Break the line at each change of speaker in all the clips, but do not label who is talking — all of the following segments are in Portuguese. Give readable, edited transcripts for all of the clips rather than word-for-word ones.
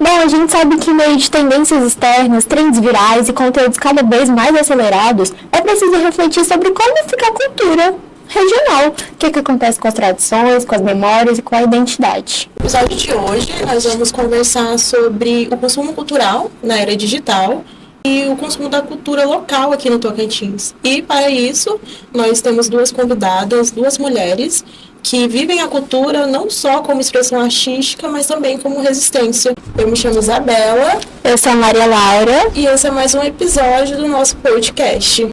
Bom, a gente sabe que, em meio de tendências externas, trends virais e conteúdos cada vez mais acelerados, é preciso refletir sobre como fica a cultura regional. O que acontece com as tradições, com as memórias e com a identidade.
No episódio de hoje, nós vamos conversar sobre o consumo cultural na era digital e o consumo da cultura local aqui no Tocantins. E, para isso, nós temos duas convidadas, duas mulheres, que vivem a cultura não só como expressão artística, mas também como resistência. Eu me chamo Isabela.
Eu sou a Maria Laura.
E esse é mais um episódio do nosso podcast.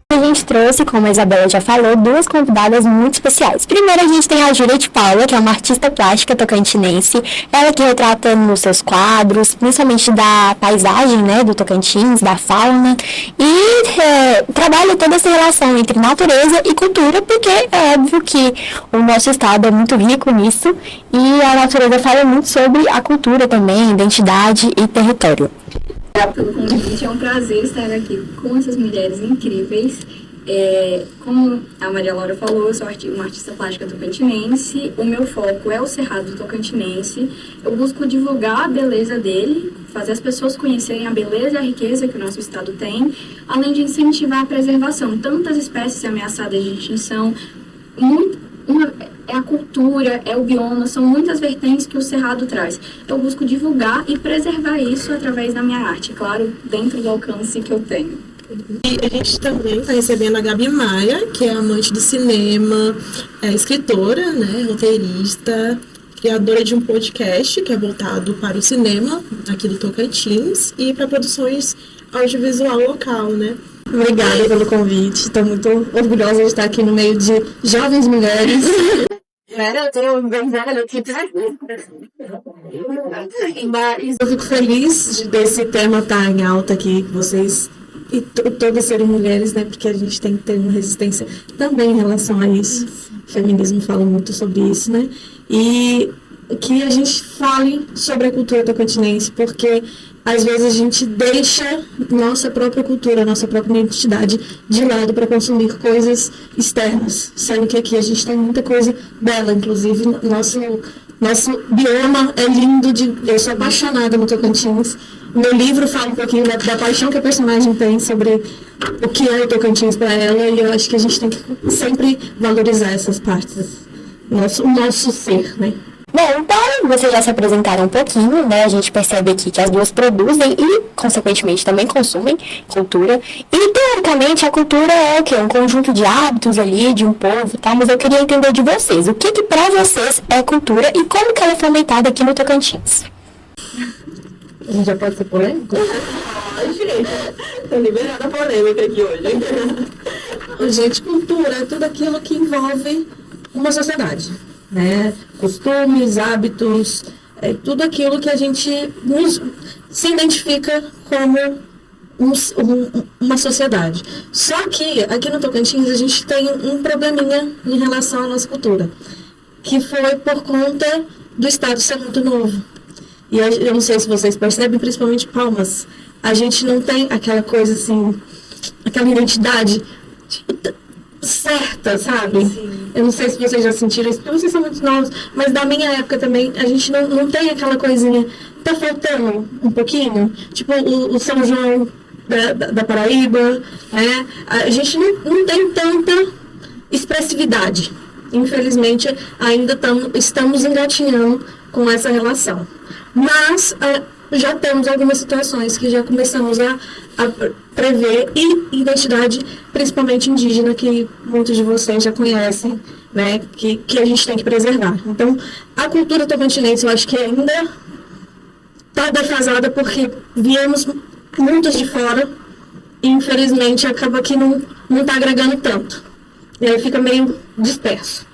A gente trouxe, como a Isabela já falou, duas convidadas muito especiais. Primeiro a gente tem a Júlia de Paula, que é uma artista plástica tocantinense. Ela que retrata nos seus quadros, principalmente da paisagem, né, do Tocantins, da fauna. E trabalha toda essa relação entre natureza e cultura, porque é óbvio que o nosso estado é muito rico nisso. E a natureza fala muito sobre a cultura também, identidade e território.
Pelo convite, é um prazer estar aqui com essas mulheres incríveis. Como a Maria Laura falou, eu sou uma artista plástica tocantinense. O meu foco é o Cerrado Tocantinense. Eu busco divulgar a beleza dele, fazer as pessoas conhecerem a beleza e a riqueza que o nosso estado tem, além de incentivar a preservação. Tantas espécies ameaçadas de extinção, é a cultura, é o bioma, são muitas vertentes que o Cerrado traz. Eu busco divulgar e preservar isso através da minha arte, claro, dentro do alcance que eu tenho.
E a gente também está recebendo a Gabi Maia, que é amante do cinema, é escritora, né, roteirista, criadora de um podcast que é voltado para o cinema aqui do Tocantins e para produções audiovisual local, né?
Obrigada pelo convite, estou muito orgulhosa de estar aqui no meio de jovens mulheres. Mas eu fico feliz desse tema estar em alta aqui, vocês e todas serem mulheres, né? Porque a gente tem que ter uma resistência também em relação a isso. O feminismo fala muito sobre isso, né? E que a gente fale sobre a cultura tocantinense, porque às vezes a gente deixa nossa própria cultura, nossa própria identidade de lado para consumir coisas externas, sendo que aqui a gente tem muita coisa bela, inclusive nosso bioma é lindo, eu sou apaixonada no Tocantins. Meu livro fala um pouquinho da paixão que a personagem tem sobre o que é o Tocantins para ela, e eu acho que a gente tem que sempre valorizar essas partes, o nosso ser, né?
Bom, então, vocês já se apresentaram um pouquinho, né? A gente percebe aqui que as duas produzem e, consequentemente, também consumem cultura. E, teoricamente, a cultura é o quê? Um conjunto de hábitos ali, de um povo e tal. Mas eu queria entender de vocês. O que pra vocês é cultura e como que ela é fomentada aqui no Tocantins?
A gente já pode ser polêmico?
Gente, tô liberando a polêmica aqui hoje.
Gente, cultura é tudo aquilo que envolve uma sociedade, né? Costumes, hábitos, tudo aquilo que a gente se identifica como uma sociedade. Só que aqui no Tocantins a gente tem um probleminha em relação à nossa cultura, que foi por conta do estado ser muito novo. E eu não sei se vocês percebem, principalmente Palmas, a gente não tem aquela coisa assim, aquela identidade certa, sabe? Sim. Eu não sei se vocês já sentiram isso, porque vocês são muito novos, mas da minha época também, a gente não tem aquela coisinha, tá faltando um pouquinho, tipo o São João da Paraíba, né? A gente não tem tanta expressividade. Infelizmente, ainda estamos engatinhando com essa relação. Mas já temos algumas situações que já começamos a prever, e identidade principalmente indígena, que muitos de vocês já conhecem, né, que a gente tem que preservar. Então, a cultura tocantinense, eu acho que ainda está defasada, porque viemos muitos de fora e, infelizmente, acaba que não está agregando tanto. E aí fica meio disperso.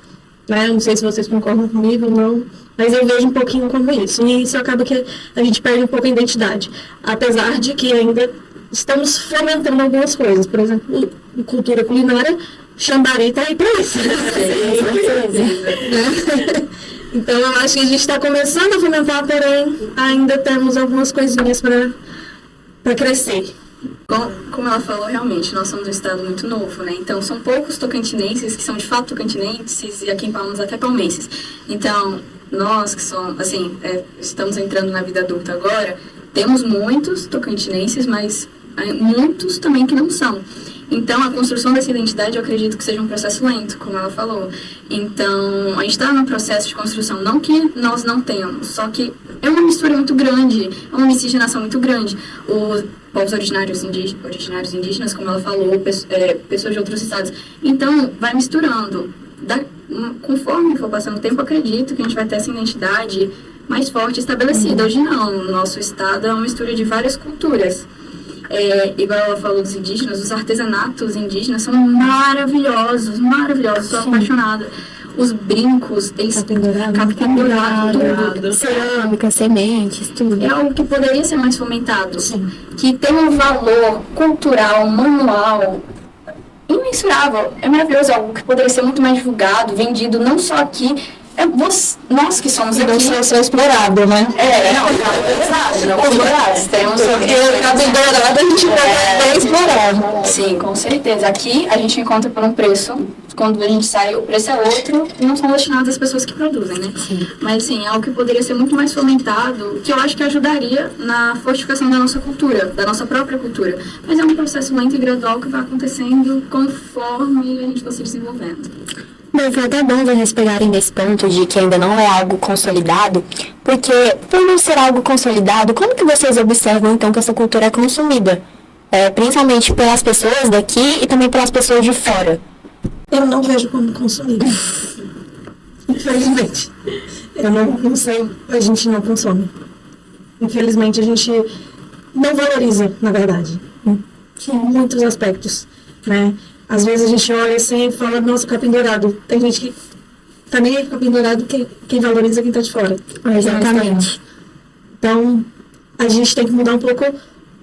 Né? Não sei se vocês concordam comigo ou não, mas eu vejo um pouquinho como isso. E isso acaba que a gente perde um pouco a identidade. Apesar de que ainda estamos fomentando algumas coisas. Por exemplo, cultura culinária, Xambari está aí para isso. Então, eu acho que a gente está começando a fomentar, porém, ainda temos algumas coisinhas para crescer.
Como ela falou, realmente, nós somos um estado muito novo, né? Então, são poucos tocantinenses que são de fato tocantinenses e aqui em Palmas até palmenses. Então, nós que somos, assim, estamos entrando na vida adulta agora, temos muitos tocantinenses, mas muitos também que não são. Então, a construção dessa identidade, eu acredito que seja um processo lento, como ela falou. Então, a gente está no processo de construção, não que nós não tenhamos, só que é uma mistura muito grande, é uma miscigenação muito grande. Os povos originários indígenas, como ela falou, pessoas de outros estados. Então, vai misturando. Conforme for passando o tempo, eu acredito que a gente vai ter essa identidade mais forte estabelecida. Hoje não, o nosso estado é uma mistura de várias culturas. Igual ela falou dos indígenas, os artesanatos indígenas são maravilhosos, sou apaixonada. Os brincos, eles captam dourado,
cerâmica, sementes, tudo.
é algo que poderia ser mais fomentado, que tem um valor cultural, manual, imensurável. É maravilhoso, é algo que poderia ser muito mais divulgado, vendido, não só aqui. Nós que somos aqui...
Não sou explorado, né?
Não explorados. Temos...
Cada dourado a gente vai explorar.
Sim, com certeza. Aqui a gente encontra por um preço, quando a gente sai o preço é outro, e não são destinados às pessoas que produzem, né?
Sim.
Mas, sim, é algo que poderia ser muito mais fomentado, que eu acho que ajudaria na fortificação da nossa cultura, da nossa própria cultura. Mas é um processo lento e gradual que vai acontecendo conforme a gente for se desenvolvendo.
Mas é até bom vocês pegarem nesse ponto de que ainda não é algo consolidado, porque por não ser algo consolidado, como que vocês observam então que essa cultura é consumida? Principalmente pelas pessoas daqui e também pelas pessoas de fora.
Eu não vejo como consumida. Infelizmente. Eu não sei, a gente não consome. Infelizmente, a gente não valoriza, na verdade. Em muitos aspectos, né? Às vezes a gente olha assim e fala, nossa, capim dourado. Tem gente que tá nem aí com capim dourado, quem valoriza é quem tá de fora.
Exatamente.
Então, a gente tem que mudar um pouco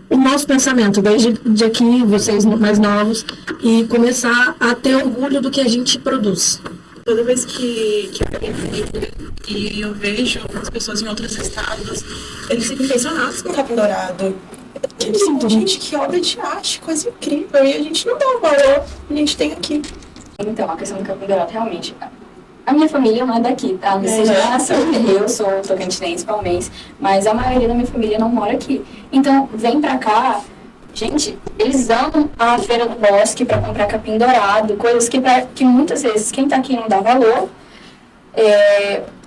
o nosso pensamento, desde de aqui, vocês mais novos, e começar a ter orgulho do que a gente produz.
Toda vez que eu vejo as pessoas em outros estados, eles ficam impressionados com o capim dourado. Eles dizem, gente, que obra de arte, coisa incrível. E a gente não dá o valor que a gente tem aqui.
Então, a questão do capim dourado, realmente, a minha família não é daqui, tá? Eu sou tocantinense, palmense, mas a maioria da minha família não mora aqui. Então, vem pra cá, gente, eles amam a Feira do Bosque pra comprar capim dourado, coisas que muitas vezes quem tá aqui não dá valor,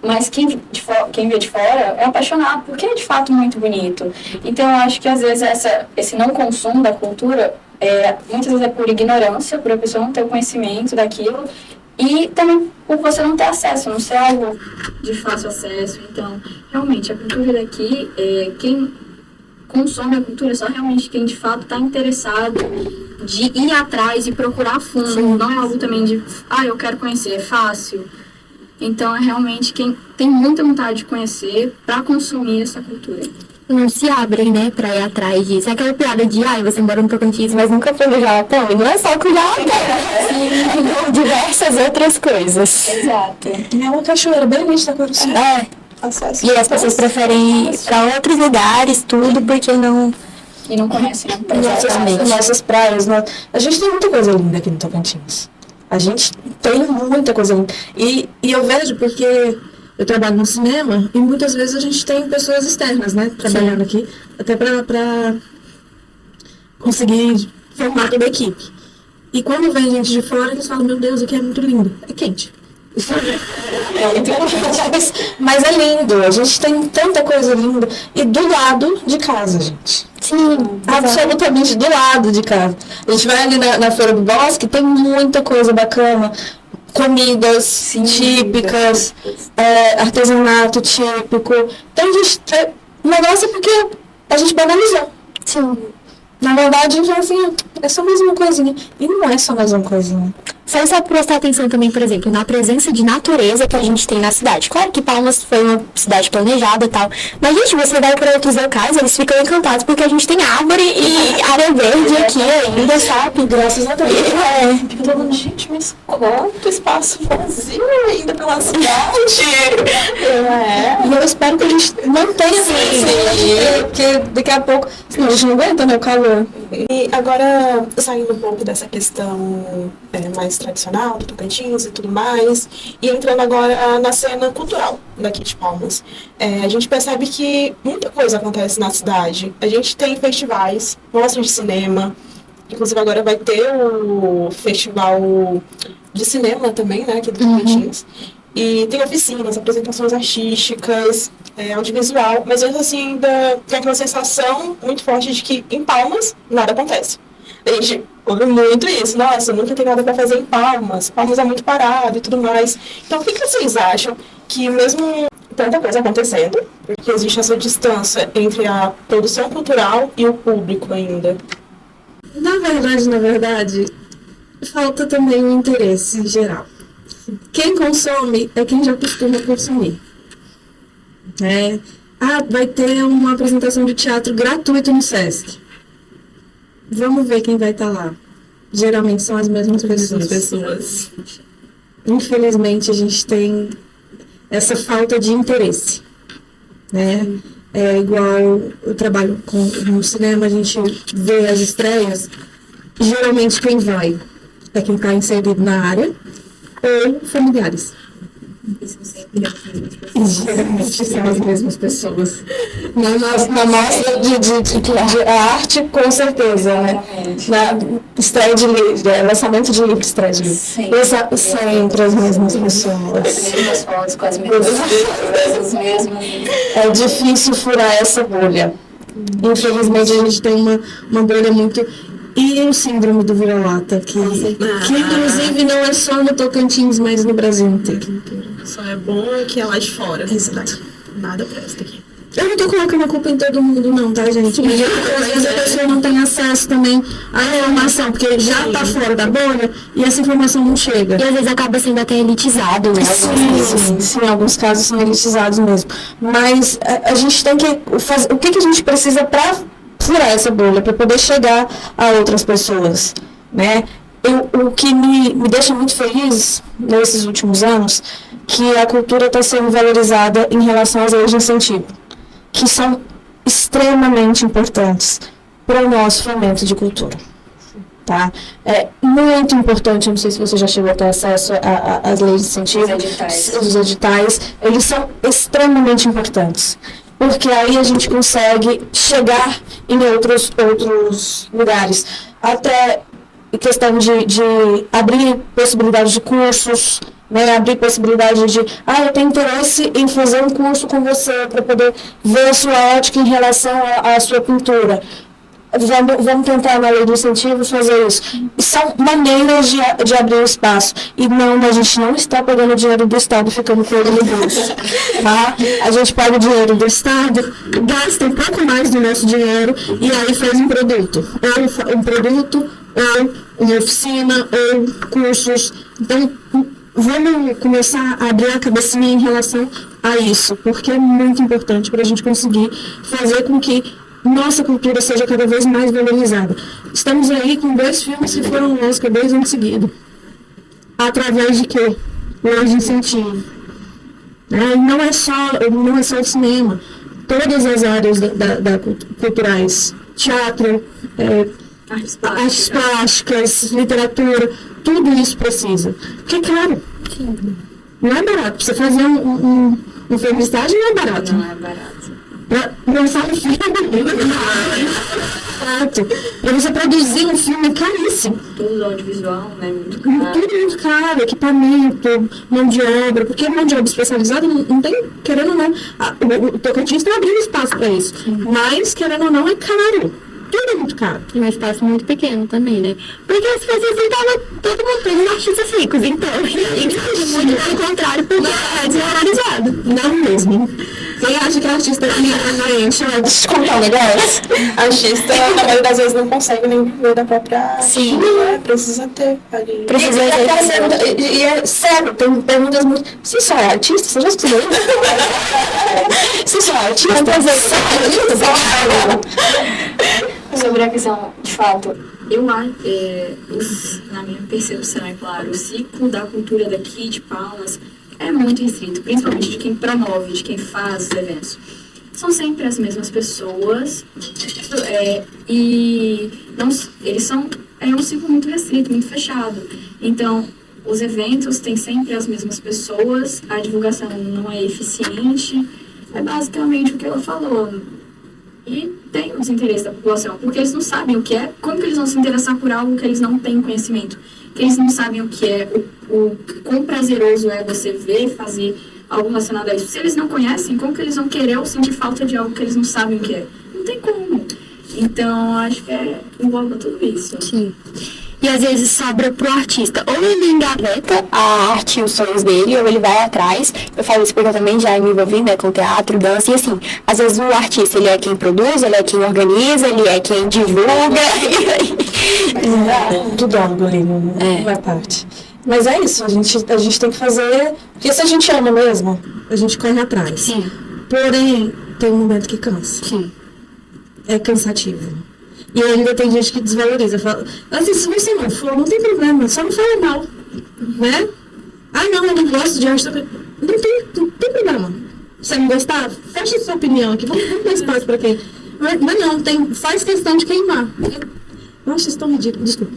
mas quem vê de fora é apaixonado, porque é de fato muito bonito. Então, eu acho que às vezes esse não consumo da cultura, muitas vezes é por ignorância, por a pessoa não ter o conhecimento daquilo, e também por você não ter acesso, não ser algo de fácil acesso. Então, realmente, a cultura daqui, quem consome a cultura é só realmente quem de fato está interessado de ir atrás e procurar a fundo. Sim. Não é algo também de, eu quero conhecer, é fácil. Então, é realmente quem tem muita vontade de conhecer para consumir essa cultura.
Não se abrem, né, pra ir atrás disso. É aquela piada de, você mora no Tocantins, mas nunca foi no Jalapão. E não é só com o Jalapão. Sim, diversas outras coisas.
Exato.
É uma cachoeira bem longe da Coruçá.
E as pessoas preferem ir pra outros lugares, tudo, porque não...
E não conhecem
nossas praias. A gente tem muita coisa linda aqui no Tocantins. A gente tem muita coisa linda. E eu vejo porque eu trabalho no cinema e muitas vezes a gente tem pessoas externas, né? Trabalhando aqui, até para conseguir formar toda a equipe. E quando vem gente de fora, eles falam, meu Deus, aqui é muito lindo. É quente. Mas é lindo. A gente tem tanta coisa linda. E do lado de casa, gente.
Sim,
absolutamente do lado de casa. A gente vai ali na Feira do Bosque, tem muita coisa bacana. Comidas típicas, artesanato típico. Então, a gente, o negócio é porque a gente banalizou.
Sim.
Na verdade, assim, é só mais uma coisinha. E não é só mais uma coisinha.
Só prestar atenção também, por exemplo, na presença de natureza que a gente tem na cidade. Claro que Palmas foi uma cidade planejada e tal, mas, gente, você vai para outros locais, eles ficam encantados porque a gente tem árvore e área verde aqui ainda, sabe?
Graças a Deus. Fico falando, gente, mas quanto espaço vazio ainda pela cidade.
E eu espero que a gente mantenha assim, porque daqui a pouco, senão a gente não aguenta, né, o calor.
E agora, saindo um pouco dessa questão mais tradicional do Tocantins e tudo mais, e entrando agora na cena cultural daqui de Palmas, a gente percebe que muita coisa acontece na cidade. A gente tem festivais, mostras de cinema, inclusive agora vai ter o festival de cinema também, né, aqui do Tocantins. E tem oficinas, apresentações artísticas, audiovisual, mas mesmo assim ainda tem aquela sensação muito forte de que em Palmas nada acontece. A gente ouve muito isso, nossa, nunca tem nada para fazer em Palmas, Palmas é muito parado e tudo mais. Então, o que vocês acham que mesmo tanta coisa acontecendo, porque existe essa distância entre a produção cultural e o público ainda?
Na verdade, falta também o interesse em geral. Quem consome é quem já costuma consumir. Vai ter uma apresentação de teatro gratuito no Sesc. Vamos ver quem vai estar lá. Geralmente são as mesmas pessoas. Infelizmente, a gente tem essa falta de interesse. É igual eu trabalho no cinema, a gente vê as estreias. Geralmente quem vai é quem está inserido na área ou familiares. Geralmente são as mesmas pessoas. Na mostra de arte, com certeza, né? Na estreia de livro, lançamento de livro, estreia de livro. Sempre as mesmas pessoas.
As mesmas fotos, com as mesmas
É difícil furar essa bolha. Infelizmente, a gente tem uma bolha muito... E o síndrome do vira-lata, que inclusive não é só no Tocantins, mas no Brasil inteiro.
Só é bom que é lá de fora.
Exato.
Nada presta aqui.
Eu não tô colocando a culpa em todo mundo, não, tá, gente? Mas às vezes a pessoa não tem acesso também à informação, porque já tá fora da bolha e essa informação não chega.
E às vezes acaba sendo até elitizado, né?
Sim, em alguns casos são elitizados mesmo. Mas a gente tem que fazer... O que a gente precisa para furar essa bolha, para poder chegar a outras pessoas, né? O que me deixa muito feliz nesses últimos anos, que a cultura está sendo valorizada em relação às leis de incentivo, que são extremamente importantes para o nosso fomento de cultura. Tá? É muito importante, eu não sei se você já chegou a ter acesso às leis de incentivo, os editais, eles são extremamente importantes. Porque aí a gente consegue chegar em outros lugares. Até questão de abrir possibilidades de cursos, né? Abrir possibilidade de... eu tenho interesse em fazer um curso com você para poder ver a sua ótica em relação à sua pintura. Vamos tentar, na lei de incentivos, fazer isso. E são maneiras de abrir o espaço. E não, a gente não está pegando o dinheiro do Estado e ficando com ele no bolso. Tá? A gente pega o dinheiro do Estado, gasta um pouco mais do nosso dinheiro e aí faz um produto. Ou um produto, ou uma oficina, ou cursos. Então, vamos começar a abrir a cabecinha em relação a isso, porque é muito importante para a gente conseguir fazer com que nossa cultura seja cada vez mais valorizada. Estamos aí com 2 filmes que foram Oscar 2 anos seguidos. Através de quê? Leis de incentivo. Não é só o cinema. Todas as áreas culturais. Teatro, artes plásticas, literatura, tudo isso precisa. Porque, claro, não é barato. Você fazer um filme de estágio não é barato.
Não é barato.
Para lançar um filme para você produzir um filme é caríssimo.
Tudo audiovisual, né? Muito caro.
Tudo muito caro, equipamento, mão de obra, porque mão de obra especializada não tem, querendo ou não, o Tocantins está abrindo espaço para isso. Mas, querendo ou não, é caro. tudo é muito caro.
E um espaço muito pequeno também, né? Porque as pessoas sentavam todo mundo pegando artistas ricos, então. E muito pelo contrário, porque é desvalorizado.
Não mesmo. Quem acha que artista é gente,
Deixa eu contar um negócio. Artista, na maioria das vezes, não consegue nem viver da própria arte.
Sim.
Né? Precisa ter ali.
Precisa ter.
e é sério, tem perguntas muito. Você só é artista? Você já estudou? Você só é artista?
Sobre a questão, de fato, eu acho, na minha percepção, é claro, o ciclo da cultura daqui de Palmas é muito restrito, principalmente de quem promove, de quem faz os eventos. São sempre as mesmas pessoas e não, eles são um ciclo muito restrito, muito fechado. Então, os eventos têm sempre as mesmas pessoas, a divulgação não é eficiente, é basicamente o que ela falou. E tem o desinteresse da população, porque eles não sabem o que é, como que eles vão se interessar por algo que eles não têm conhecimento, que eles não sabem o que é, o quão prazeroso é você ver, fazer algo relacionado a isso. Se eles não conhecem, como que eles vão querer ou sentir falta de algo que eles não sabem o que é? Não tem como. Então, acho que envolve tudo isso.
Sim. E às vezes sobra pro artista, ou ele engaveta a arte e os sonhos dele, ou ele vai atrás. Eu falo isso porque eu também já me envolvi, né, com teatro, dança, e assim, às vezes o artista, ele é quem produz, ele é quem organiza, ele é quem divulga.
Tudo algoritmo, né? Vai parte. Mas é isso, a gente tem que fazer, porque se a gente ama mesmo, a gente corre atrás.
Sim.
Porém, tem um momento que cansa.
Sim.
É cansativo. E ainda tem gente que desvaloriza. Fala, assim, se você não for, não tem problema, só não fala mal. Né? Ah, não, eu não gosto de arte. Não tem problema. Se você não gostar, fecha a sua opinião aqui. Vamos dar espaço pra quem. Mas não, faz questão de queimar. Nossa, vocês estão ridículos. Desculpa.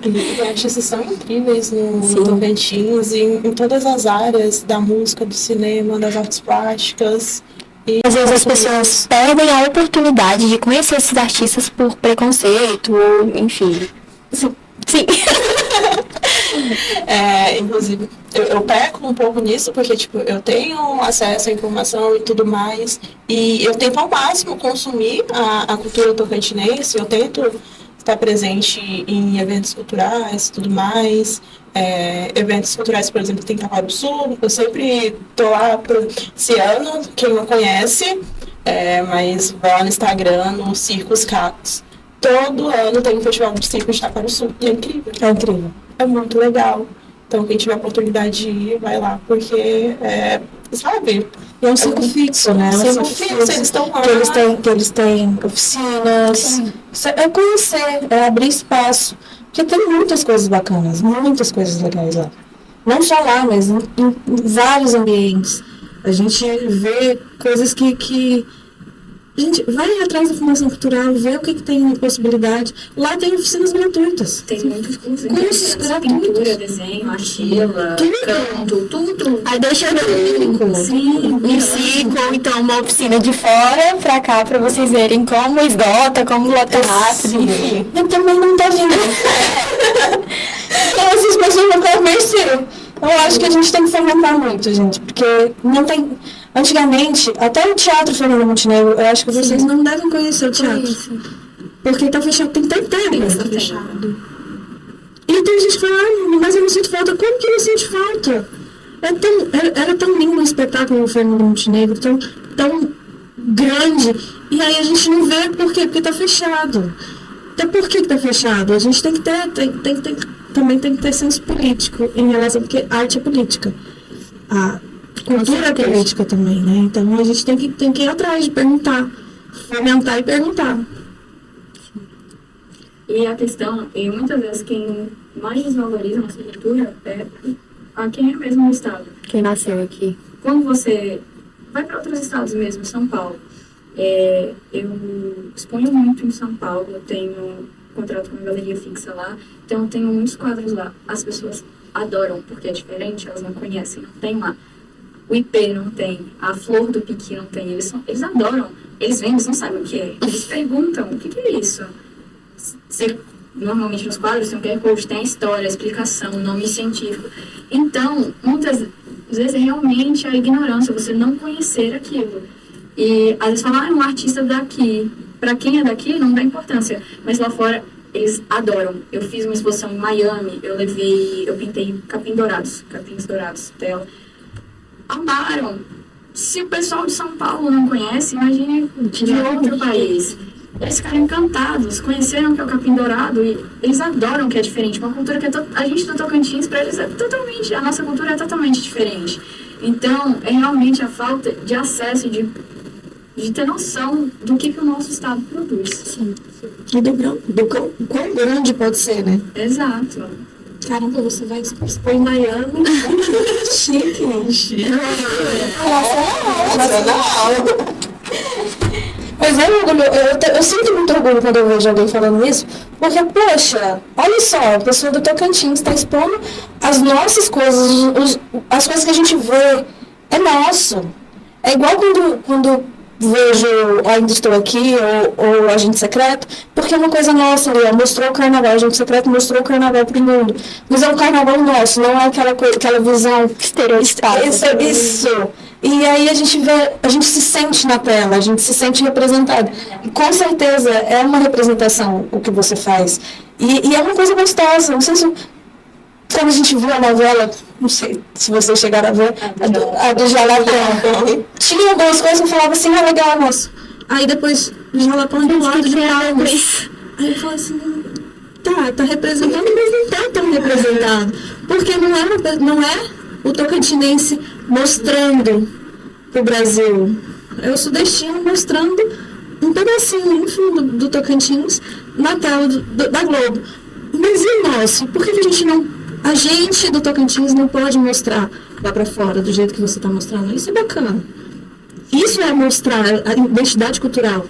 Os artistas são incríveis no Tocantins, em todas as áreas da música, do cinema, das artes plásticas. E
às vezes as pessoas perdem a oportunidade de conhecer esses artistas por preconceito, ou enfim. Sim.
Inclusive, eu peco um pouco nisso, porque tipo, eu tenho acesso à informação e tudo mais, e eu tento ao máximo consumir a cultura tocantinense, eu tento estar presente em eventos culturais e tudo mais. Eventos culturais, por exemplo, tem Taquara do Sul, eu sempre tô lá esse ano, quem não conhece, mas vai lá no Instagram, no Circos Cacos. Todo ano tem um festival de circo de Taquara do Sul, e é incrível.
É incrível.
É muito legal. Então, quem tiver a oportunidade de ir, vai lá, porque, sabe?
E é um ciclo fixo, né?
Um ciclo fixo, eles estão lá.
Que eles têm oficinas. É conhecer, é abrir espaço. Porque tem muitas coisas bacanas, muitas coisas legais lá. Não só lá, mas em vários ambientes. A gente vê coisas que a gente vai atrás da formação cultural, vê o que tem de possibilidade. Lá tem oficinas gratuitas.
Tem muitos cursos
gratuitos.
Pintura, desenho, argila, canto, tudo.
Aí deixa eu
Sim.
um ciclo, ou então uma oficina de fora pra cá, pra vocês verem como esgota, como lota rápido, enfim.
Eu também não tô vindo. Então essas pessoas vão convencer. Eu acho que a gente tem que fomentar muito, gente, porque não tem... Antigamente, até o Teatro Fernando Montenegro, eu acho que vocês não devem conhecer o teatro. Porque tá fechado, tem tempo tá fechado. E tem gente que fala, mas eu não sinto falta. Como que não sente falta? Era tão lindo o espetáculo do Fernando Montenegro, tão grande. E aí a gente não vê por quê? Porque tá fechado. Até por que tá fechado? A gente tem que ter, também tem que ter senso político em relação, porque arte é política. A cultura é política também, né? Então a gente tem que ir atrás de perguntar, fomentar e perguntar.
E a questão, e muitas vezes quem mais desvaloriza a nossa cultura é a quem é mesmo no estado.
Quem nasceu aqui.
Quando você vai para outros estados mesmo, São Paulo, eu exponho muito em São Paulo, eu tenho contrato com uma galeria fixa lá, então eu tenho muitos quadros lá. As pessoas adoram, porque é diferente, elas não conhecem, não tem lá. O IP não tem, a Flor do Piqui não tem, eles adoram, eles vêm, eles não sabem o que é, eles perguntam, o que é isso? Normalmente nos quadros tem um QR Code, tem a história, a explicação, o nome científico. Então, muitas vezes é realmente a ignorância, você não conhecer aquilo. E às vezes falam, é um artista daqui. Pra quem é daqui, não dá importância. Mas lá fora, eles adoram. Eu fiz uma exposição em Miami, eu pintei capins dourados dela. Amaram. Se o pessoal de São Paulo não conhece, imagine de outro país. Eles ficaram encantados, conheceram que é o capim dourado e eles adoram que é diferente. Uma cultura que a gente do Tocantins, para eles a nossa cultura é totalmente diferente. Então, é realmente a falta de acesso, de ter noção do que o nosso estado produz.
Sim. E do quão grande pode ser, né?
Exato.
Caramba, você vai expor em Miami. Chique. Mas é orgulho, eu sinto muito orgulho quando eu vejo alguém falando isso, porque, poxa, olha só, a pessoa do Tocantins está expondo as nossas coisas, as coisas que a gente vê, é nosso. É igual quando vejo Ainda Estou Aqui ou Agente Secreto, porque é uma coisa nossa ali, mostrou o carnaval, Agente Secreto mostrou o carnaval pro mundo. Mas é um carnaval nosso, não é aquela visão estereotipada. Isso. E aí a gente se sente na tela, a gente se sente representado. E com certeza é uma representação o que você faz. E é uma coisa gostosa. Não sei se quando a gente viu a novela, não sei se vocês chegaram a ver, a do Jalapão. Tinha algumas coisas que eu falava assim, legal, moço. Aí depois o Jalapão do lado de Palmas. Aí eu falava assim, tá representando, mas não tá tão representado. Porque não é o tocantinense mostrando pro Brasil. É o sudestino mostrando um pedacinho, enfim, do Tocantins na tela da Globo. Mas e o nosso? Por que a gente do Tocantins não pode mostrar lá pra fora do jeito que você tá mostrando? Isso é bacana. Isso é mostrar a identidade cultural.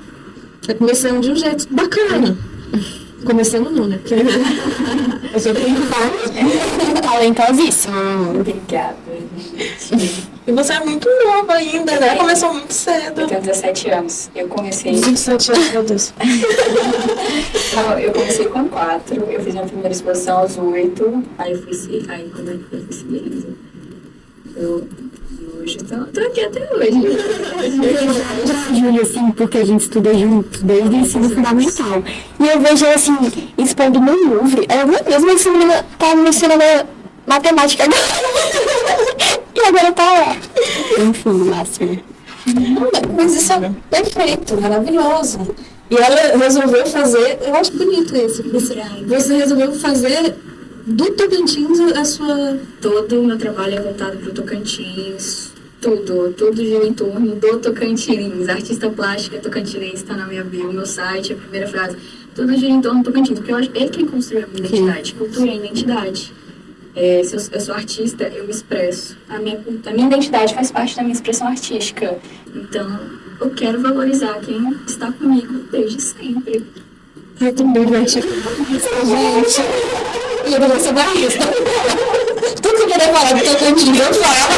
É começando de um jeito bacana. Começando não, né? Porque eu sou
talentosíssima.
Obrigada, gente.
E você é muito nova ainda, né? Começou muito cedo.
Eu tenho 17 anos. Eu comecei...
17 anos, meu Deus.
Eu comecei com 4. Eu fiz minha primeira exposição aos 8. Aí eu fui... Aí quando eu fui seguir, hoje tô aqui até hoje.
Júlia, assim, porque a gente estuda junto desde o ensino fundamental. E eu vejo ela, assim, expondo no Louvre. Meu Deus, mas essa menina tá me ensinando matemática agora. E agora tá lá. Enfim, máximo.
Mas isso é perfeito, maravilhoso. E ela resolveu fazer, eu acho bonito isso. Você resolveu fazer do Tocantins a sua...
Todo o meu trabalho é voltado para o Tocantins. Tudo gira em torno do Tocantins. Artista plástica tocantinense está na minha bio, meu site, a primeira frase. Tudo gira em torno do Tocantins, porque eu acho ele quem construiu a minha identidade. Cultura é identidade. Se eu sou artista, eu me expresso. A minha identidade faz parte da minha expressão artística. Então, eu quero valorizar quem está comigo desde sempre.
Ai, que bom, gente. E eu vou ser barrista. Tudo que eu queria falar do Tocantins, eu falo.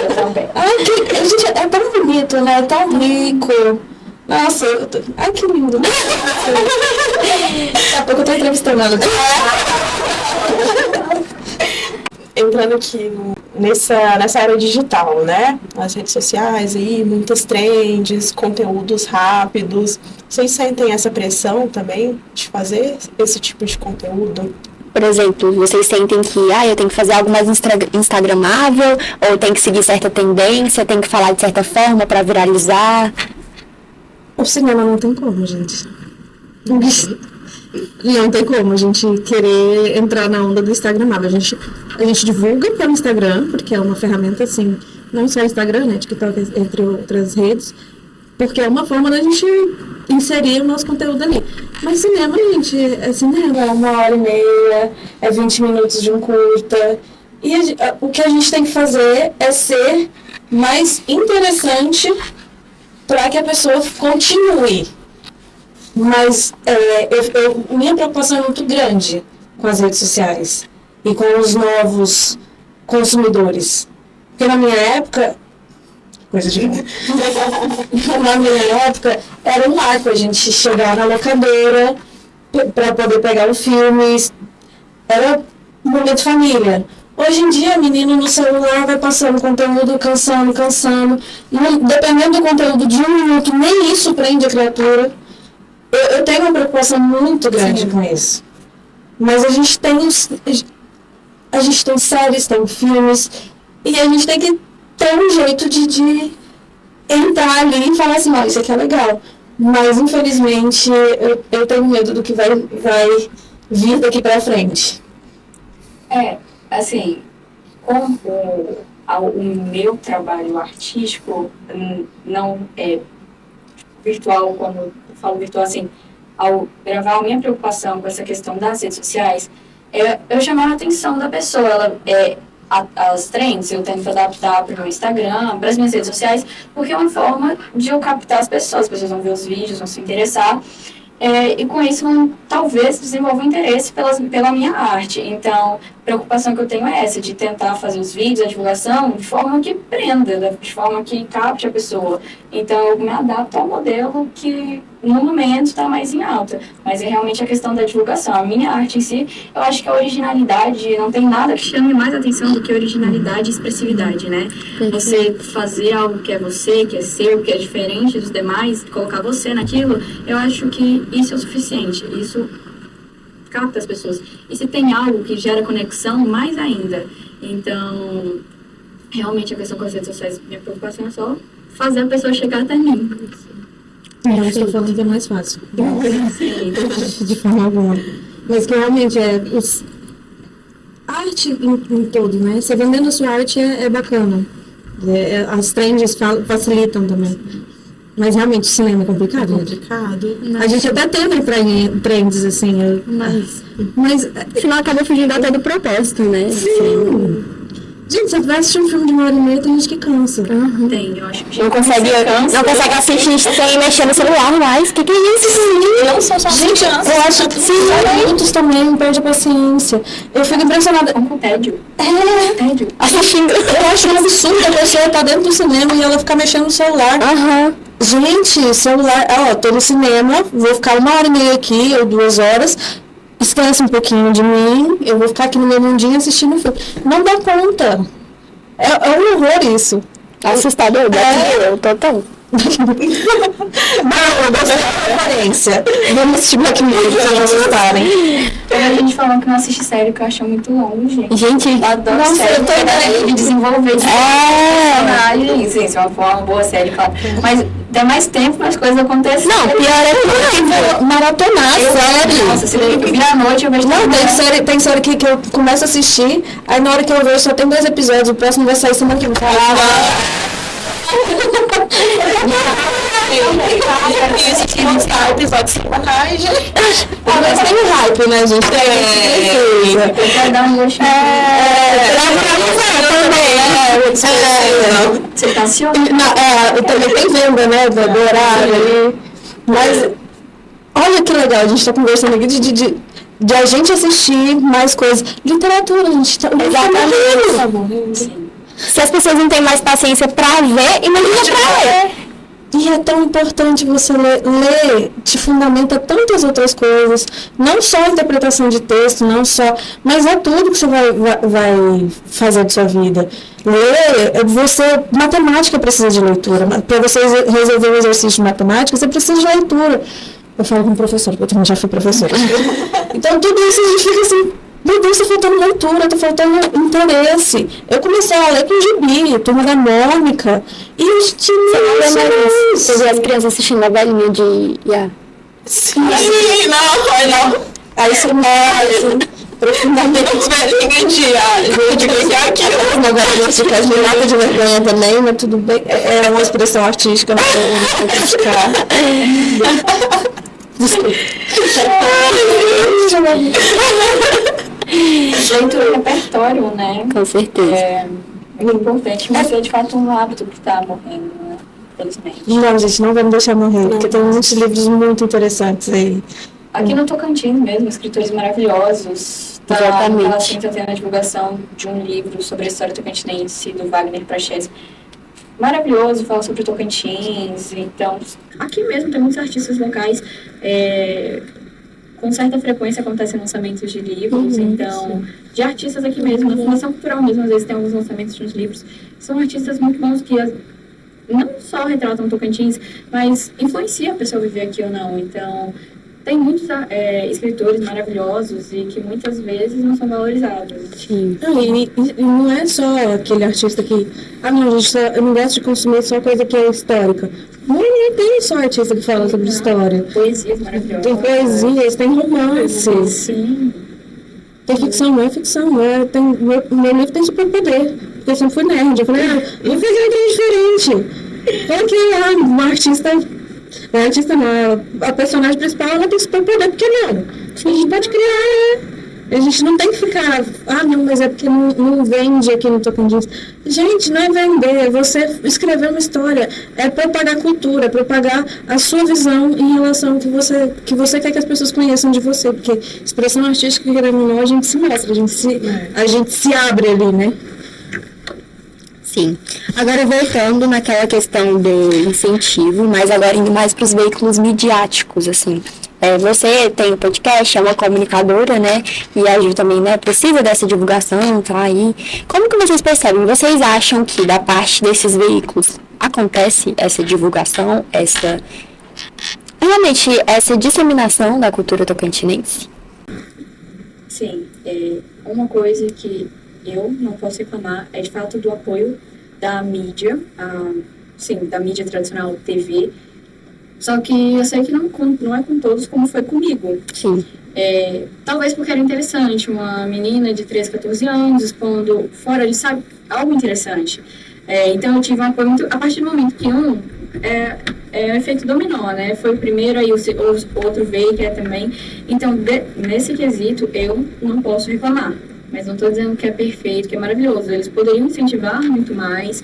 Eu também.
Ai, gente, é tão bonito, né? É tão rico. Nossa, ai, que lindo. Daqui a pouco eu tô entrevistando ela.
Entrando aqui nessa era digital, né? As redes sociais aí, muitas trends, conteúdos rápidos. Vocês sentem essa pressão também de fazer esse tipo de conteúdo?
Por exemplo, vocês sentem que eu tenho que fazer algo mais instagramável, ou tem que seguir certa tendência, tem que falar de certa forma para viralizar?
O cinema não tem como, gente. Não tem como a gente querer entrar na onda do instagramável. A gente divulga pelo Instagram, porque é uma ferramenta assim, não só Instagram, né, TikTok, entre outras redes, porque é uma forma da gente inserir o nosso conteúdo ali. Mas cinema, gente, é cinema, é 1h30, é 20 minutos de um curta. E o que a gente tem que fazer é ser mais interessante para que a pessoa continue. Mas minha preocupação é muito grande com as redes sociais e com os novos consumidores. Porque na minha época, na minha época, era um marco a gente chegar na locadora para poder pegar o filme. Era um momento de família. Hoje em dia, menino no celular vai passando conteúdo, cansando. E dependendo do conteúdo de 1 minuto, nem isso prende a criatura.
Eu tenho uma preocupação muito grande com isso. Mas a gente tem séries, tem filmes, e a gente tem que ter um jeito de entrar ali e falar assim, ó, isso aqui é legal. Mas, infelizmente, eu tenho medo do que vai vir daqui pra frente.
Assim, com o meu trabalho artístico não é virtual, quando eu falo virtual, assim, ao gravar, a minha preocupação com essa questão das redes sociais eu chamar a atenção da pessoa. As trends eu tento adaptar para o meu Instagram, para as minhas redes sociais, porque é uma forma de eu captar as pessoas vão ver os vídeos, vão se interessar, e com isso vão talvez desenvolver interesse pela minha arte. Então, a preocupação que eu tenho é essa, de tentar fazer os vídeos, a divulgação, de forma que prenda, de forma que capte a pessoa. Então, eu me adapto ao modelo que no momento está mais em alta, mas é realmente a questão da divulgação. A minha arte em si, eu acho que a originalidade, não tem nada que chame mais atenção do que originalidade e expressividade, né? Você fazer algo que é você, que é seu, que é diferente dos demais, colocar você naquilo, eu acho que isso é o suficiente, isso capta as pessoas. E se tem algo que gera conexão, mais ainda. Então, realmente a questão com as redes sociais, minha preocupação é só fazer a pessoa chegar até mim.
Eu estou falando que é mais fácil.
Sim.
De forma alguma. Mas que realmente arte em todo, né? Você vendendo a sua arte é bacana. As trends facilitam também. Mas realmente o cinema é complicado, né? A gente até tenta trends, assim. Mas
Afinal, acaba fugindo até do propósito, né?
sim. Gente, você vai assistir um filme de 1h30, tem gente que cansa.
Tem, eu acho que
Não consegue assistir sem mexer no celular mais. O que é isso?
Não são só
Gente,
crianças.
eu acho que adultos também perdem a paciência. Eu fico impressionada.
com tédio. Tédio.
Assistindo.
Eu acho um absurdo a pessoa estar dentro do cinema e ela ficar mexendo no celular.
Aham.
Gente, celular, tô no cinema, vou ficar 1h30 aqui, ou 2 horas, esquece um pouquinho de mim, eu vou ficar aqui no meu mundinho assistindo o filme. Não dá conta. É um horror isso.
Assustador, total.
Não, eu gostei da referência. Vamos assistir Black Mirror pra não assustarem.
Tem a gente falando que não assiste série, que eu acho muito longe.
Gente,
Eu adoro
Nossa,
série,
eu tô
porque de desenvolver personagens. Sim, se for uma boa série, claro. Mas tem mais tempo para as coisas acontecerem.
Não, pior é que
Maratonar, série.
Nossa, se eu vir à noite, eu vejo
Não, tem série que eu começo a assistir, aí na hora que eu vejo só tem 2 episódios, o próximo vai sair semana que vem.
Episódios semanais.
Mas tem o hype, né, gente?
Eu quero dar um gosto. Você tá ansioso?
Também tem venda, né, do horário ali. Mas, olha que legal, a gente tá conversando aqui de a gente assistir mais coisas. Literatura, a gente tá...
exatamente. Se as pessoas não têm mais paciência pra ver, imagina pra ler.
E é tão importante você ler, te fundamenta tantas outras coisas, não só a interpretação de texto, não só, mas é tudo que você vai fazer da sua vida. Ler, matemática precisa de leitura, para você resolver um exercício de matemática, você precisa de leitura. Eu falo como professora, porque eu também já fui professora. Então tudo isso a gente fica assim, meu Deus, tá faltando leitura, tá faltando interesse. Eu comecei a ler com gibi, Turma da Mônica, e eu tinha
Você vê as crianças assistindo a velhinha de...
Sim, não.
Aí você morre, profundamente velhinha de ganhar aquilo. As novelas ficam de nada de vergonha também, mas tudo bem. É uma expressão artística, não vou criticar.
Leitura e repertório, né?
Com certeza.
É muito importante, mas é de fato um hábito que está morrendo, né? Infelizmente.
Não, gente, não vamos deixar morrer, porque tem muitos livros muito interessantes aí.
Aqui no Tocantins mesmo, escritores maravilhosos.
Exatamente.
Ela sempre tendo a divulgação de um livro sobre a história tocantinense, do Wagner Praxedes. Maravilhoso, fala sobre o Tocantins. Então, aqui mesmo tem muitos artistas locais. Com certa frequência acontecem lançamentos de livros, então, de artistas aqui mesmo, na Fundação Cultural mesmo, às vezes tem alguns lançamentos de uns livros. São artistas muito bons que não só retratam Tocantins, mas influencia a pessoa viver aqui ou não. Então, tem muitos escritores maravilhosos e que muitas vezes não são valorizados.
Sim.
Não, e não é só aquele artista que... não, gente, eu não gosto de consumir só coisa que é histórica. Não tem só artista que fala sobre história.
Poesias maravilhosas.
Tem poesias, tem romances.
Sim.
Tem ficção, não é ficção. Meu livro tem superpoder. Porque eu sempre fui nerd. Eu falei, vou fazer um trem diferente. Coloquei lá uma artista... A artista não, a personagem principal, ela tem superpoder, por que não? A gente pode criar, a gente não tem que ficar, não, mas é porque não vende aqui no Tocantins. Gente, não é vender, é você escrever uma história, é propagar cultura, é propagar a sua visão em relação ao que você quer que as pessoas conheçam de você, porque expressão artística, querendo ou não, a gente se mostra, a gente se abre ali, né?
Sim. Agora, voltando naquela questão do incentivo, mas agora indo mais para os veículos midiáticos, assim. Você tem um podcast, é uma comunicadora, né? E a Ju também, né? Precisa dessa divulgação, tá aí. Como que vocês percebem? Vocês acham que da parte desses veículos acontece essa divulgação, realmente essa disseminação da cultura tocantinense?
Sim. Uma coisa que eu não posso reclamar é de fato do apoio da mídia, da mídia tradicional TV, só que eu sei que não é com todos como foi comigo.
Sim.
Talvez porque era interessante, uma menina de 13, 14 anos expondo fora de, sabe, algo interessante. Então eu tive um apoio muito, a partir do momento que é um efeito dominó, né? Foi o primeiro, aí o outro veio, que é também. Então, nesse quesito, eu não posso reclamar. Mas não estou dizendo que é perfeito, que é maravilhoso. Eles poderiam incentivar muito mais.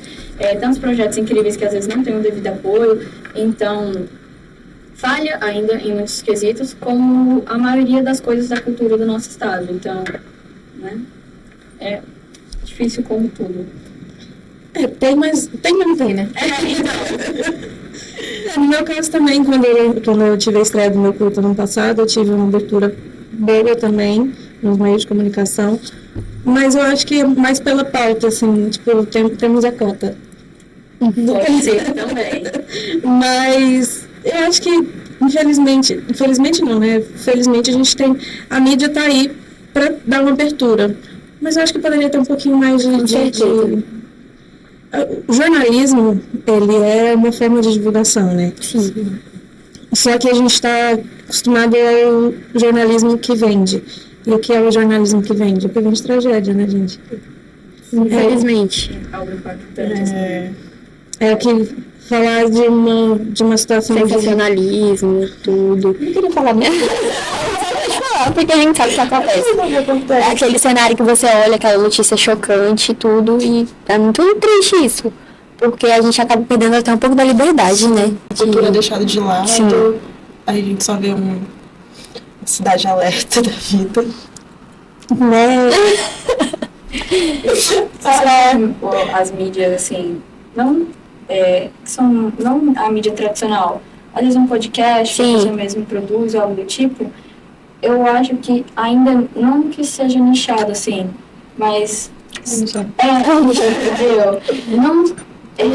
Tantos projetos incríveis que às vezes não têm o devido apoio. Então, falha ainda em muitos quesitos, como a maioria das coisas da cultura do nosso estado. Então, né? É difícil como tudo.
Tem, mas não tem, né? No meu caso também, quando eu tive a estreia do meu curto no ano passado, eu tive uma abertura boa também nos meios de comunicação, mas eu acho que é mais pela pauta, assim, tipo, temos a cota.
Pode ser também.
Mas eu acho que, infelizmente não, né? Felizmente a gente tem, a mídia tá aí para dar uma abertura, mas eu acho que poderia ter um pouquinho mais de o jornalismo, ele é uma forma de divulgação, né?
Sim.
Só que a gente está acostumado ao jornalismo que vende. E o que é o jornalismo que vende? O que vende tragédia, né, gente?
Infelizmente.
Algo impactante.
É o que falar de uma situação...
Sensacionalismo, tudo.
Não queria falar mesmo.
Porque a gente sabe o que acontece. É aquele cenário que você olha, aquela notícia chocante e tudo, e é muito triste isso. Porque a gente acaba perdendo até um pouco da liberdade, né?
A cultura é deixada de lado,
Sim.
aí a gente só vê uma cidade alerta da vida.
As mídias, assim, não a mídia tradicional, às vezes um podcast,
Sim.
você mesmo produz, algo do tipo, eu acho que ainda, não que seja nichado, assim, mas... entendeu? Não...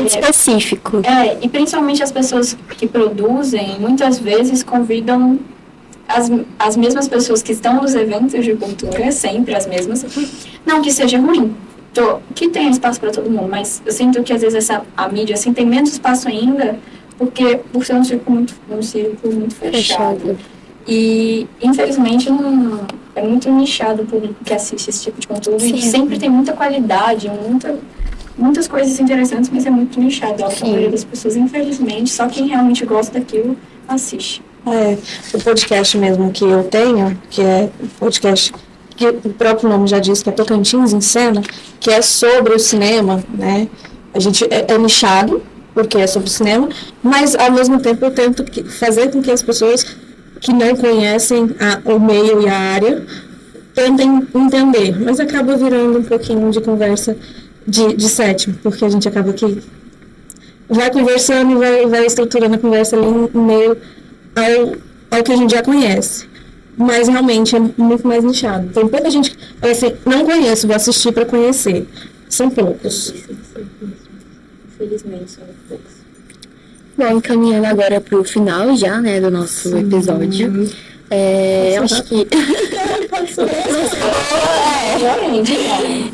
específico.
E principalmente as pessoas que produzem, muitas vezes convidam as mesmas pessoas que estão nos eventos de cultura, sempre as mesmas, não que seja ruim, que tem espaço para todo mundo, mas eu sinto que às vezes a mídia assim, tem menos espaço ainda, porque por ser um círculo muito fechado. E infelizmente é muito nichado o público que assiste esse tipo de conteúdo.
Sim.
E sempre tem muita qualidade, muitas coisas interessantes, mas é muito nichado. A maioria das pessoas, infelizmente, só quem realmente gosta daquilo assiste.
O podcast mesmo que eu tenho, que é o podcast que o próprio nome já diz, que é Tocantins em Cena, que é sobre o cinema, né? A gente é nichado, porque é sobre o cinema, mas ao mesmo tempo eu tento fazer com que as pessoas que não conhecem o meio e a área tentem entender, mas acaba virando um pouquinho de conversa de sétimo, porque a gente acaba que vai conversando e vai estruturando a conversa ali em meio ao que a gente já conhece. Mas realmente é muito mais nichado. Tem pouca gente que assim, não conheço, vou assistir para conhecer. São poucos.
Infelizmente, são poucos.
Bom, encaminhando agora para o final já, né, do nosso episódio. Eu acho que...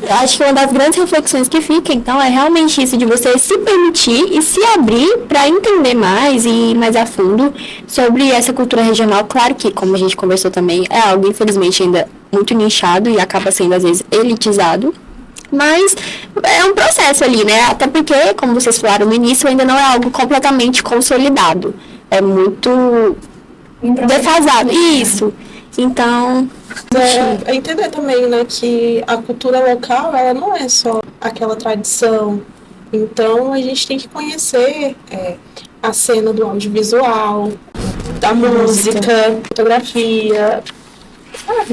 Eu acho que uma das grandes reflexões que fica, então, é realmente isso de você se permitir e se abrir para entender mais e mais a fundo sobre essa cultura regional. Claro que, como a gente conversou também, é algo, infelizmente, ainda muito nichado e acaba sendo, às vezes, elitizado. Mas é um processo ali, né? Até porque, como vocês falaram no início, ainda não é algo completamente consolidado. É muito defasado. Isso. Então...
É entender também, né, que a cultura local, ela não é só aquela tradição. Então, a gente tem que conhecer a cena do audiovisual, da música, fotografia.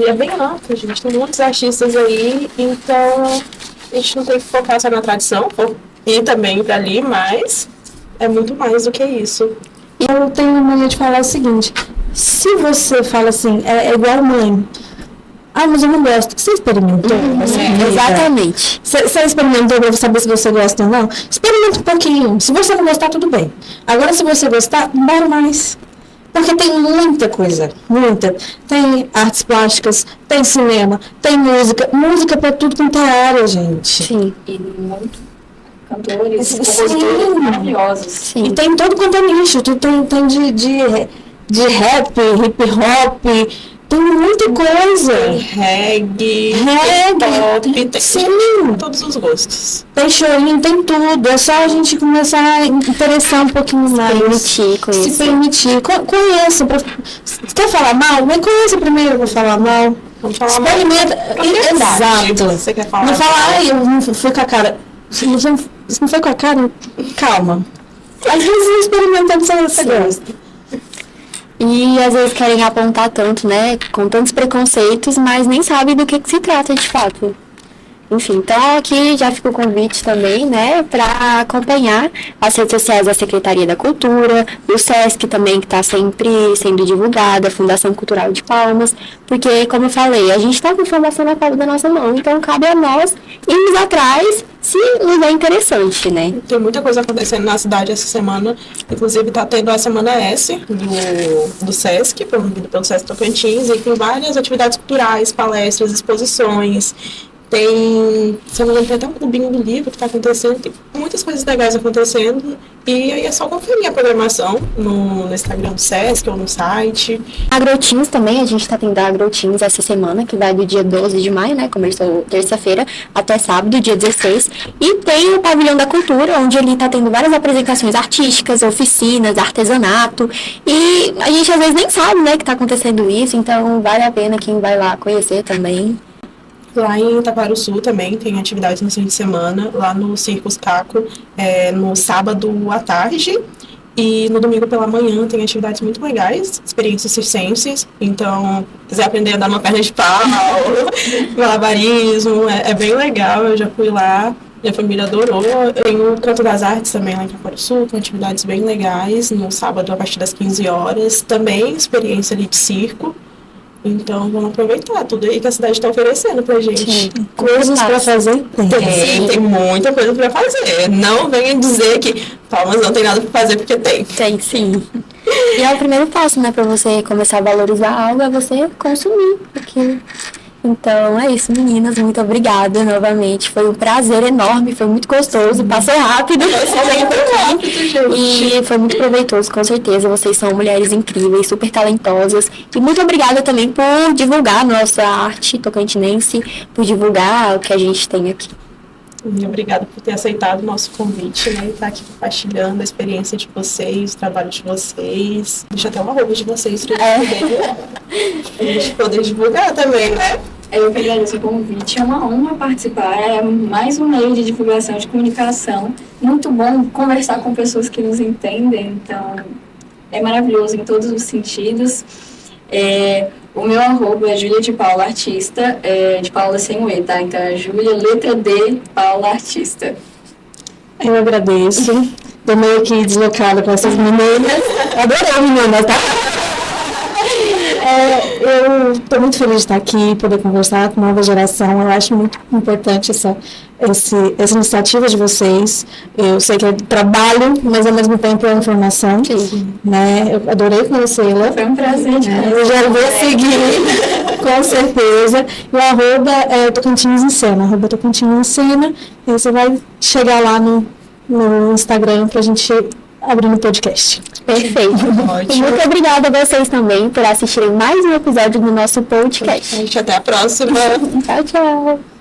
É bem amplo, gente. Tem muitos artistas aí, então a gente não tem que focar só na tradição, e também para ali, mas é muito mais do que isso.
Eu tenho uma maneira de falar o seguinte: se você fala assim, é igual mãe. Mas eu não gosto. Você experimentou?
Exatamente.
Você experimentou para saber se você gosta ou não? Experimenta um pouquinho. Se você não gostar, tudo bem. Agora, se você gostar, bora mais. Porque tem muita coisa, muita. Tem artes plásticas, tem cinema, tem música. Música para tudo quanto é área, gente.
Sim.
E muito cantores, compositores maravilhosos.
Sim.
E tem todo quanto é nicho. Tem de rap, hip hop. Tem muita coisa.
Tem reggae, pop, tem
sim.
Todos os gostos.
Tem chorinho, tem tudo. É só a gente começar a interessar um pouquinho mais.
Se
permitir. Conheça. Quer falar mal? Mas conheça primeiro para falar mal.
Vamos falar
Experimenta. Exato.
Você quer falar?
Não fala, eu não fui com a cara. Se não foi com a cara, calma. Às vezes experimentando você gosta.
E às vezes querem apontar tanto, né, com tantos preconceitos, mas nem sabem do que se trata de fato. Enfim, então aqui já fica o convite também, né, para acompanhar as redes sociais da Secretaria da Cultura, do SESC também, que está sempre sendo divulgada, a Fundação Cultural de Palmas, porque, como eu falei, a gente está com informação na palma da nossa mão, então cabe a nós irmos atrás se nos é interessante, né?
Tem muita coisa acontecendo na cidade essa semana, inclusive está tendo a Semana S do SESC, promovido pelo SESC Tocantins, e tem várias atividades culturais, palestras, exposições. Tem, se não me engano, tem até um clubinho do livro que está acontecendo, tem muitas coisas legais acontecendo, e aí é só conferir a programação no Instagram do SESC ou no site.
Agrotins também, a gente está tendo a Agrotins essa semana, que vai do dia 12 de maio, né, começou terça-feira, até sábado, dia 16, e tem o Pavilhão da Cultura, onde ele está tendo várias apresentações artísticas, oficinas, artesanato, e a gente às vezes nem sabe, né, que está acontecendo isso, então vale a pena quem vai lá conhecer também.
Lá em Taquarussu também tem atividades no fim de semana, lá no Circus Caco, no sábado à tarde, e no domingo pela manhã tem atividades muito legais, experiências circenses, então, se quiser aprender a dar uma perna de pau, malabarismo, é bem legal, eu já fui lá, minha família adorou. Tem o Canto das Artes também lá em Taquarussu, com atividades bem legais, no sábado a partir das 15 horas, também experiência ali de circo. Então, vamos aproveitar tudo aí que a cidade está oferecendo pra gente.
Sim.
Coisas para fazer?
Tem muita coisa para fazer. Não venha dizer que Palmas não tem nada para fazer, porque tem.
Tem, sim. E é o primeiro passo, né, para você começar a valorizar algo, é você consumir aquilo. Então, é isso, meninas. Muito obrigada novamente. Foi um prazer enorme, foi muito gostoso. Passou rápido. E foi muito proveitoso, com certeza. Vocês são mulheres incríveis, super talentosas. E muito obrigada também por divulgar a nossa arte tocantinense, por divulgar o que a gente tem aqui.
Obrigada por ter aceitado o nosso convite, né? E estar aqui compartilhando a experiência de vocês, o trabalho de vocês. Deixa até uma roupa de vocês pra gente poder divulgar também, né?
Eu que agradeço o convite, é uma honra participar, é mais um meio de divulgação, de comunicação. Muito bom conversar com pessoas que nos entendem, então é maravilhoso em todos os sentidos. O meu arroba é Júlia de Paula Artista, de Paula sem o E, tá? Então é Júlia, letra D, Paula Artista.
Eu agradeço. Tô meio aqui deslocada com essas meninas. Adorei, meninas, tá? eu estou muito feliz de estar aqui, poder conversar com a nova geração. Eu acho muito importante essa iniciativa de vocês. Eu sei que é trabalho, mas ao mesmo tempo é informação. Né? Eu adorei conhecê-la.
Foi um prazer.
Eu já vou seguir, com certeza. E o arroba é Tocantins em Cena, arroba Tocantins em Cena. E você vai chegar lá no Instagram para a gente abrir no podcast.
Perfeito.
Ótimo.
Muito obrigada a vocês também por assistirem mais um episódio do nosso podcast.
Gente, até a próxima.
Tchau, tchau.